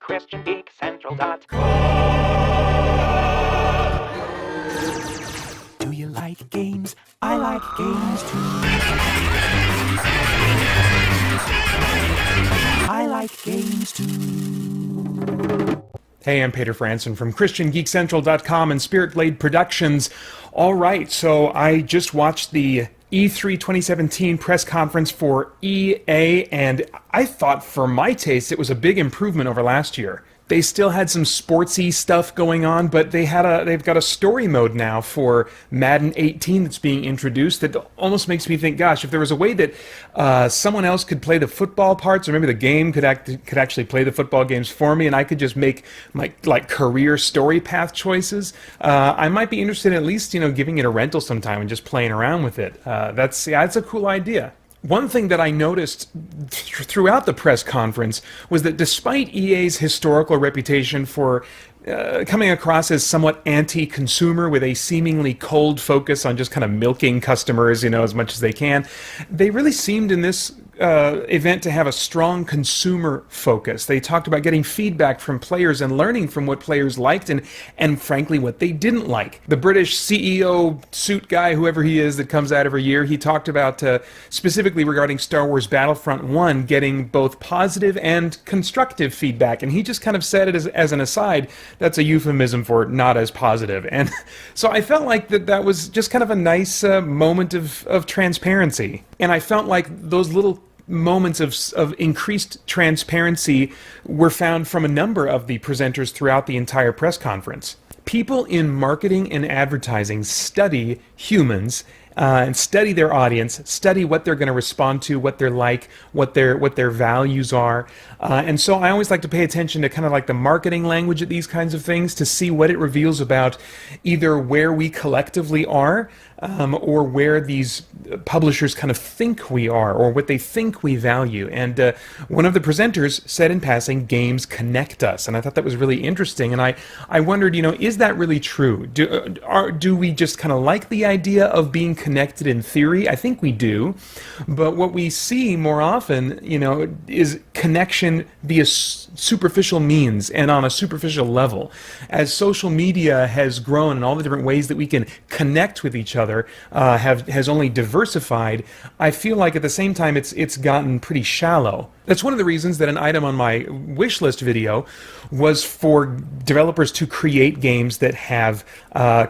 christiangeekcentral.com. Do you like games? I like games too. I like games too. Hey, I'm Peter Franson from christiangeekcentral.com and Spirit Blade Productions. All right, so I just watched the E3 2017 press conference for EA, and I thought, for my taste, it was a big improvement over last year. They still had some sportsy stuff going on, but they've got a story mode now for Madden 18 that's being introduced that almost makes me think, gosh, if there was a way that someone else could play the football parts, or maybe the game could actually play the football games for me, and I could just make my career story path choices, I might be interested in at least giving it a rental sometime and just playing around with it. That's a cool idea. One thing that I noticed throughout the press conference was that despite EA's historical reputation for coming across as somewhat anti-consumer with a seemingly cold focus on just kind of milking customers, as much as they can, they really seemed in this event to have a strong consumer focus. They talked about getting feedback from players and learning from what players liked and frankly what they didn't like. The British CEO suit guy, whoever he is that comes out every year, he talked about specifically regarding Star Wars Battlefront 1 getting both positive and constructive feedback, and he just kind of said it as an aside, that's a euphemism for not as positive. And so I felt like that was just kind of a nice moment of transparency. And I felt like those little moments of increased transparency were found from a number of the presenters throughout the entire press conference. People in marketing and advertising study humans and study their audience, study what they're going to respond to, what they're like, what their values are. And so I always like to pay attention to kind of like the marketing language of these kinds of things to see what it reveals about either where we collectively are or where these publishers kind of think we are or what they think we value. And one of the presenters said in passing, games connect us. And I thought that was really interesting. And I wondered, is that really true? Do we just kind of like the idea of being connected in theory? I think we do. But what we see more often, is connection via superficial means and on a superficial level. As social media has grown and all the different ways that we can connect with each other has only diversified, I feel like at the same time it's gotten pretty shallow. That's one of the reasons that an item on my wish list video was for developers to create games that have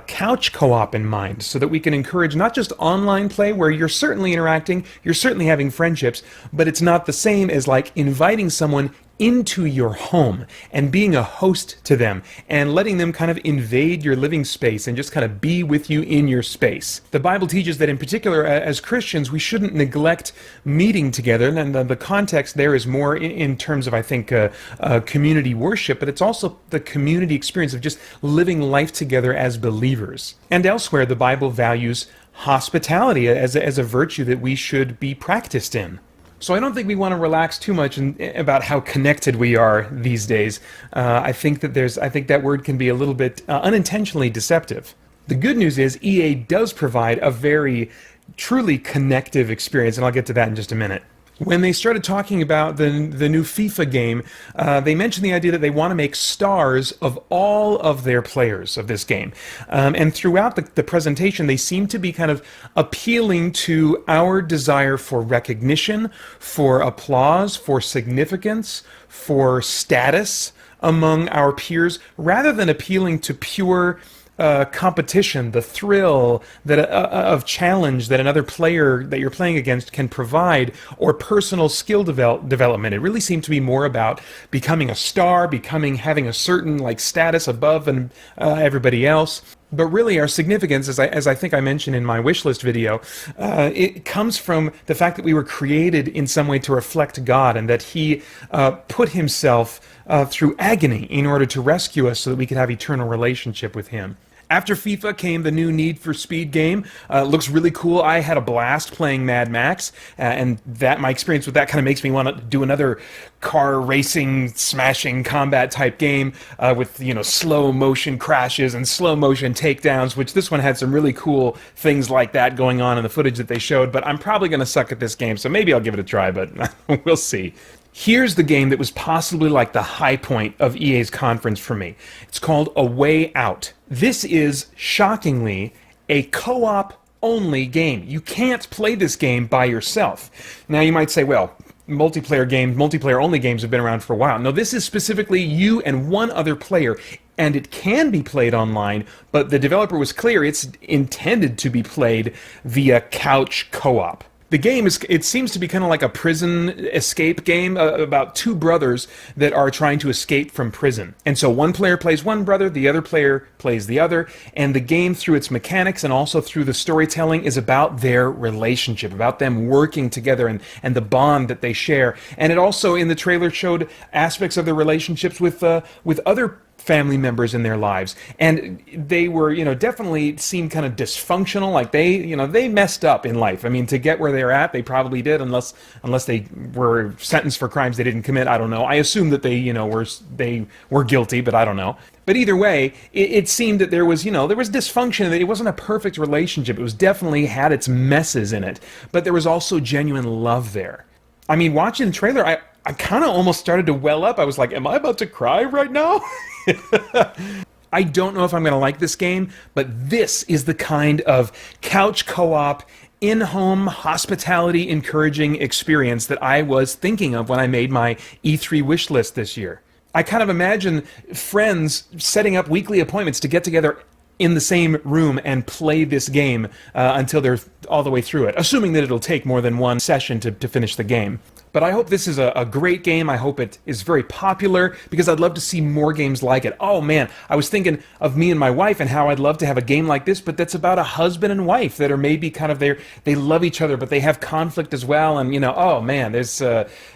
couch co-op in mind, so that we can encourage not just online play where you're certainly interacting, you're certainly having friendships, but it's not the same as like inviting someone into your home and being a host to them and letting them kind of invade your living space and just kind of be with you in your space. The Bible teaches that in particular as Christians we shouldn't neglect meeting together, and the context there is more in terms of I think community worship, but it's also the community experience of just living life together as believers. And elsewhere the Bible values hospitality as a virtue that we should be practiced in. So I don't think we want to relax too much about how connected we are these days. I think that word can be a little bit unintentionally deceptive. The good news is EA does provide a very truly connective experience, and I'll get to that in just a minute. When they started talking about the new FIFA game, they mentioned the idea that they want to make stars of all of their players of this game. And throughout the presentation, they seem to be kind of appealing to our desire for recognition, for applause, for significance, for status among our peers, rather than appealing to pure competition, the thrill of challenge that another player that you're playing against can provide, or personal skill development. It really seemed to be more about becoming a star, having a certain status above everybody else. But really our significance, as I think I mentioned in my wish list video, it comes from the fact that we were created in some way to reflect God, and that He put Himself through agony in order to rescue us so that we could have eternal relationship with Him. After FIFA came the new Need for Speed game. Looks really cool. I had a blast playing Mad Max, and my experience with that kind of makes me want to do another car racing, smashing combat type game with slow motion crashes and slow motion takedowns, which this one had some really cool things like that going on in the footage that they showed. But I'm probably going to suck at this game, so maybe I'll give it a try, but we'll see. Here's the game that was possibly like the high point of EA's conference for me. It's called A Way Out. This is, shockingly, a co-op only game. You can't play this game by yourself. Now you might say, well, multiplayer only games have been around for a while. No, this is specifically you and one other player, and it can be played online, but the developer was clear it's intended to be played via couch co-op. The game it seems to be kind of like a prison escape game about two brothers that are trying to escape from prison. And so one player plays one brother, the other player plays the other, and the game through its mechanics and also through the storytelling is about their relationship, about them working together and the bond that they share. And it also in the trailer showed aspects of their relationships with other family members in their lives, and they were, definitely seemed kind of dysfunctional, like they messed up in life. I mean, to get where they're at, they probably did, unless they were sentenced for crimes they didn't commit. I don't know. I assume that they were guilty, but I don't know. But either way, it seemed that there was dysfunction, that it wasn't a perfect relationship. It was definitely had its messes in it, but there was also genuine love there. I mean, watching the trailer, I kind of almost started to well up. I was like, am I about to cry right now? I don't know if I'm going to like this game, but this is the kind of couch co-op, in-home, hospitality encouraging experience that I was thinking of when I made my E3 wish list this year. I kind of imagine friends setting up weekly appointments to get together in the same room and play this game until they're all the way through it, assuming that it'll take more than one session to finish the game. But I hope this is a great game. I hope it is very popular, because I'd love to see more games like it. Oh man, I was thinking of me and my wife and how I'd love to have a game like this, but that's about a husband and wife that are maybe kind of they love each other, but they have conflict as well. And oh man, there's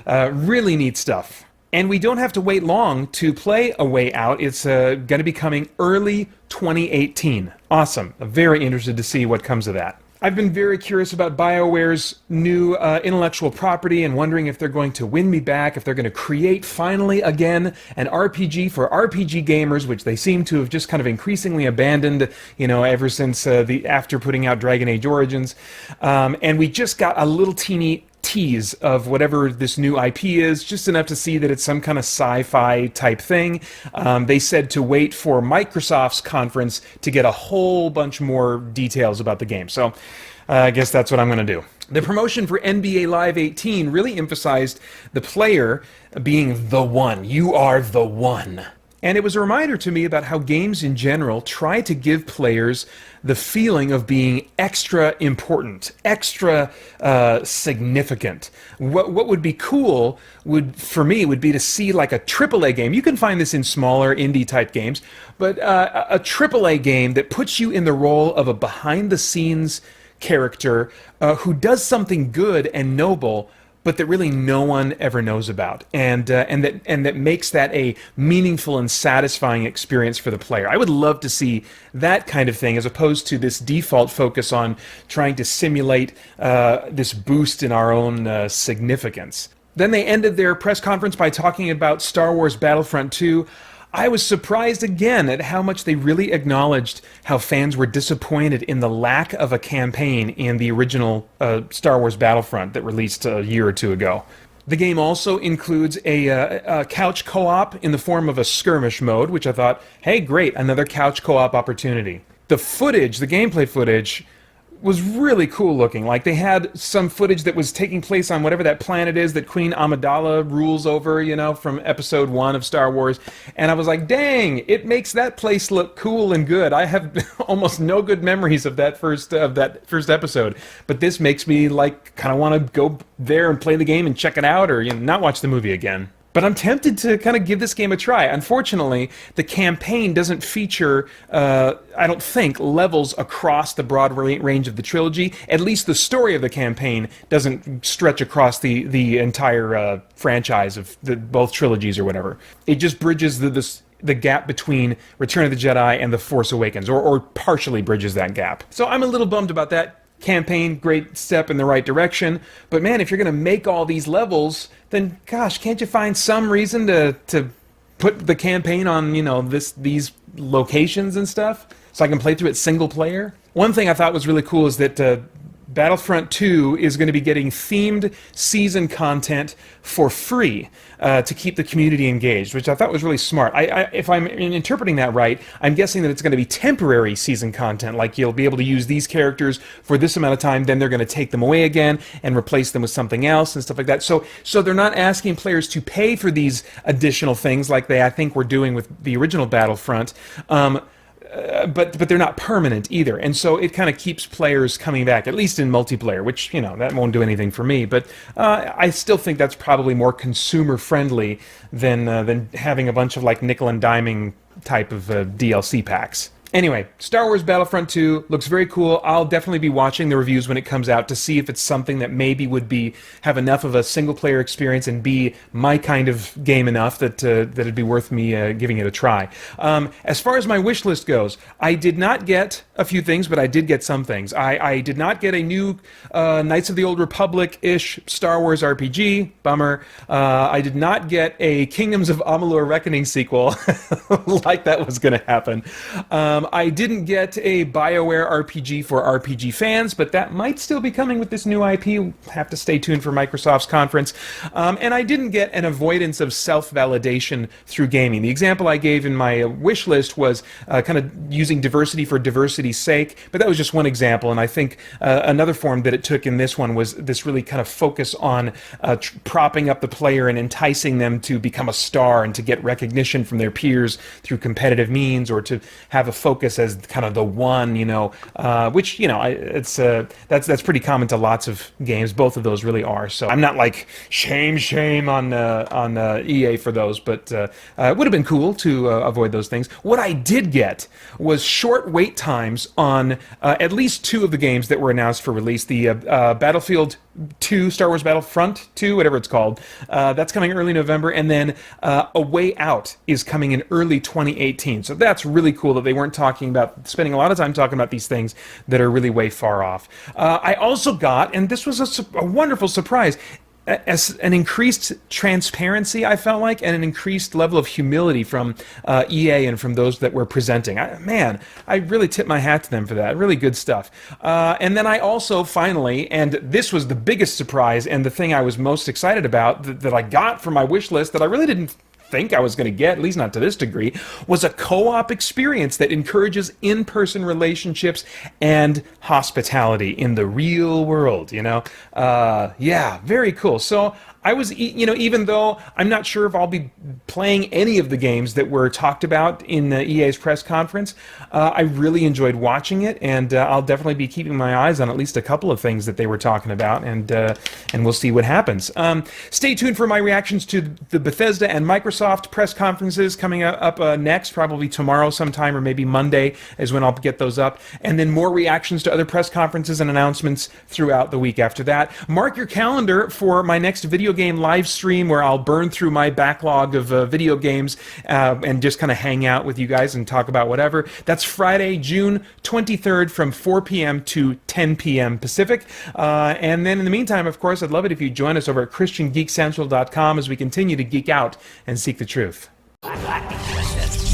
really neat stuff. And we don't have to wait long to play A Way Out. It's going to be coming early 2018. Awesome. I'm very interested to see what comes of that. I've been very curious about BioWare's new intellectual property and wondering if they're going to win me back, if they're going to create finally again an RPG for RPG gamers, which they seem to have just kind of increasingly abandoned, ever since after putting out Dragon Age Origins. And we just got a little teeny tease of whatever this new IP is, just enough to see that it's some kind of sci-fi type thing. They said to wait for Microsoft's conference to get a whole bunch more details about the game. So I guess that's what I'm going to do. The promotion for NBA Live 18 really emphasized the player being the one. You are the one. And it was a reminder to me about how games in general try to give players the feeling of being extra important, extra significant. What would be cool for me would be to see like a AAA game. You can find this in smaller indie type games, but a AAA game that puts you in the role of a behind-the-scenes character who does something good and noble, but that really no one ever knows about, and that makes that a meaningful and satisfying experience for the player. I would love to see that kind of thing, as opposed to this default focus on trying to simulate this boost in our own significance. Then they ended their press conference by talking about Star Wars Battlefront 2. I was surprised again at how much they really acknowledged how fans were disappointed in the lack of a campaign in the original Star Wars Battlefront that released a year or two ago. The game also includes a couch co-op in the form of a skirmish mode, which I thought, hey, great, another couch co-op opportunity. The gameplay footage, was really cool looking. Like, they had some footage that was taking place on whatever that planet is that Queen Amidala rules over, from episode 1 of Star Wars. And I was like, dang, it makes that place look cool and good. I have almost no good memories of that first episode. But this makes me kind of want to go there and play the game and check it out, or not watch the movie again. But I'm tempted to kind of give this game a try. Unfortunately, the campaign doesn't feature, I don't think, levels across the broad range of the trilogy. At least the story of the campaign doesn't stretch across the entire franchise of both trilogies or whatever. It just bridges the gap between Return of the Jedi and The Force Awakens, or partially bridges that gap. So I'm a little bummed about that. Campaign, great step in the right direction, but man, if you're going to make all these levels, then gosh, can't you find some reason to put the campaign on these locations and stuff, so I can play through it single player? One thing I thought was really cool is that Battlefront 2 is going to be getting themed season content for free to keep the community engaged, which I thought was really smart. If I'm interpreting that right, I'm guessing that it's going to be temporary season content, like you'll be able to use these characters for this amount of time, then they're going to take them away again and replace them with something else and stuff like that. So they're not asking players to pay for these additional things like they, I think, were doing with the original Battlefront. But they're not permanent either, and so it kind of keeps players coming back, at least in multiplayer, which, that won't do anything for me, but I still think that's probably more consumer friendly than having a bunch of like nickel and diming type of DLC packs. Anyway, Star Wars Battlefront 2 looks very cool. I'll definitely be watching the reviews when it comes out to see if it's something that maybe would have enough of a single-player experience and be my kind of game enough that it'd be worth me giving it a try. As far as my wish list goes, I did not get a few things, but I did get some things. I did not get a new Knights of the Old Republic-ish Star Wars RPG. Bummer. I did not get a Kingdoms of Amalur Reckoning sequel, like that was going to happen. I didn't get a BioWare RPG for RPG fans, but that might still be coming with this new IP. We'll have to stay tuned for Microsoft's conference. And I didn't get an avoidance of self-validation through gaming. The example I gave in my wish list was kind of using diversity for diversity's sake, but that was just one example. And I think another form that it took in this one was this really kind of focus on propping up the player and enticing them to become a star and to get recognition from their peers through competitive means, or to have a focus as kind of the one, which, that's pretty common to lots of games. Both of those really are. So I'm not like shame on EA for those, but it would have been cool to avoid those things. What I did get was short wait times on at least two of the games that were announced for release. The Battlefield 2, Star Wars Battlefront 2, whatever it's called, that's coming early November, and then A Way Out is coming in early 2018. So that's really cool that they weren't spending a lot of time talking about these things that are really way far off. I also got, and this was a wonderful surprise, as an increased transparency, I felt like, and an increased level of humility from EA and from those that were presenting. I really tip my hat to them for that. Really good stuff. And then I also finally, and this was the biggest surprise and the thing I was most excited about that I got from my wish list that I really didn't think I was going to get, at least not to this degree, was a co-op experience that encourages in-person relationships and hospitality in the real world, Yeah, very cool. So I was, even though I'm not sure if I'll be playing any of the games that were talked about in EA's press conference, I really enjoyed watching it, and I'll definitely be keeping my eyes on at least a couple of things that they were talking about, and we'll see what happens. Stay tuned for my reactions to the Bethesda and Microsoft press conferences coming up next, probably tomorrow sometime, or maybe Monday is when I'll get those up, and then more reactions to other press conferences and announcements throughout the week after that. Mark your calendar for my next video game live stream where I'll burn through my backlog of video games and just kind of hang out with you guys and talk about whatever. That's Friday, June 23rd from 4 p.m. to 10 p.m. Pacific. And then in the meantime, of course, I'd love it if you join us over at christiangeekcentral.com as we continue to geek out and seek the truth. I like it.